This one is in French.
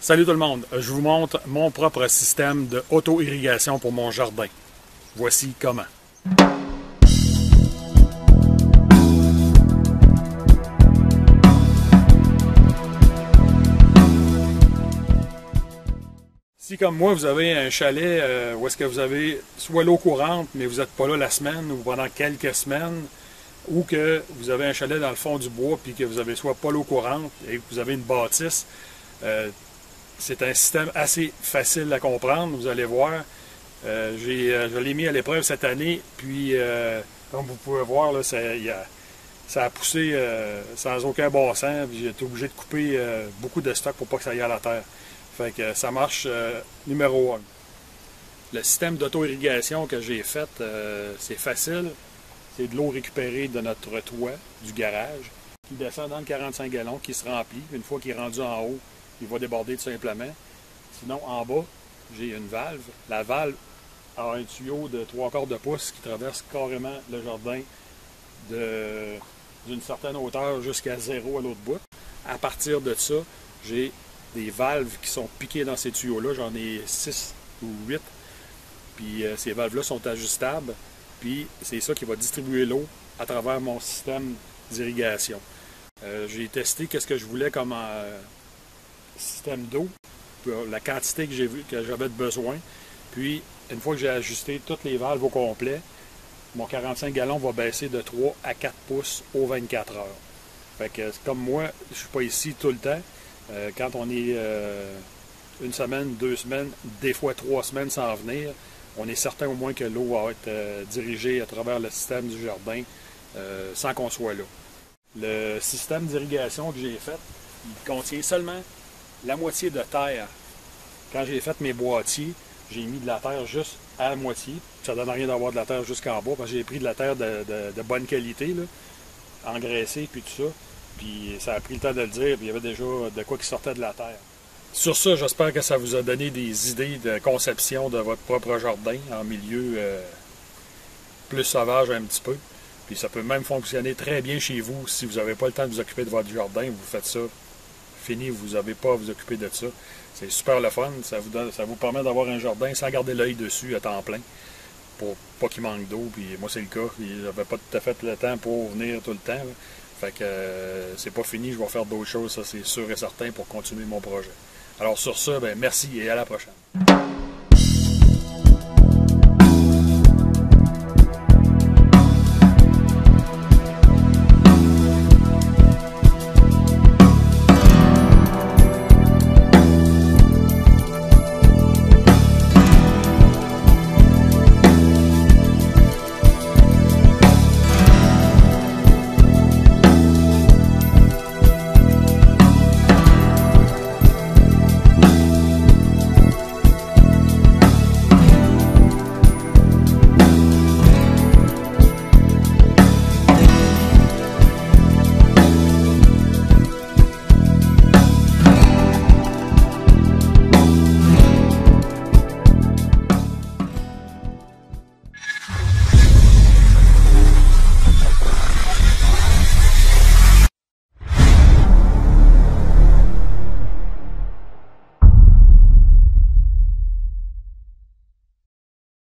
Salut tout le monde, je vous montre mon propre système de auto-irrigation pour mon jardin. Voici comment. Si comme moi vous avez un chalet où est-ce que vous avez soit l'eau courante mais vous n'êtes pas là la semaine ou pendant quelques semaines, ou que vous avez un chalet dans le fond du bois puis que vous avez soit pas l'eau courante et que vous avez une bâtisse, c'est un système assez facile à comprendre, vous allez voir. Je l'ai mis à l'épreuve cette année, puis comme vous pouvez voir, là, ça a poussé sans aucun bon sens, puis j'ai été obligé de couper beaucoup de stock pour pas que ça aille à la terre. Fait que ça marche numéro 1. Le système d'auto-irrigation que j'ai fait, c'est facile. C'est de l'eau récupérée de notre toit, du garage, qui descend dans le 45 gallons, qui se remplit. Une fois qu'il est rendu en haut, il va déborder tout simplement. Sinon, en bas, j'ai une valve. La valve a un tuyau de 3/4 de pouce qui traverse carrément le jardin d'une certaine hauteur jusqu'à 0 à l'autre bout. À partir de ça, j'ai des valves qui sont piquées dans ces tuyaux-là. J'en ai 6 ou 8. Puis ces valves-là sont ajustables. Puis c'est ça qui va distribuer l'eau à travers mon système d'irrigation. J'ai testé qu'est-ce que je voulais comme système d'eau, la quantité que j'avais de besoin. Puis, une fois que j'ai ajusté toutes les valves au complet, mon 45 gallons va baisser de 3 à 4 pouces aux 24 heures. Fait que, comme moi, je ne suis pas ici tout le temps. Quand on est une semaine, 2 semaines, des fois 3 semaines sans venir, on est certain au moins que l'eau va être dirigée à travers le système du jardin sans qu'on soit là. Le système d'irrigation que j'ai fait, il contient seulement la moitié de terre. Quand j'ai fait mes boîtiers, j'ai mis de la terre juste à la moitié. Ça ne donne rien d'avoir de la terre jusqu'en bas, parce que j'ai pris de la terre de bonne qualité, là, engraissée, puis tout ça. Puis ça a pris le temps de le dire, puis il y avait déjà de quoi qui sortait de la terre. Sur ça, j'espère que ça vous a donné des idées de conception de votre propre jardin en milieu plus sauvage un petit peu. Puis ça peut même fonctionner très bien chez vous si vous n'avez pas le temps de vous occuper de votre jardin. Vous faites ça, fini, vous n'avez pas à vous occuper de ça. C'est super le fun. Ça vous permet d'avoir un jardin sans garder l'œil dessus à temps plein pour pas qu'il manque d'eau. Puis moi, c'est le cas. J'avais pas tout à fait le temps pour venir tout le temps. Là. Fait que c'est pas fini. Je vais faire d'autres choses, ça c'est sûr et certain, pour continuer mon projet. Alors sur ça, ben, merci et à la prochaine.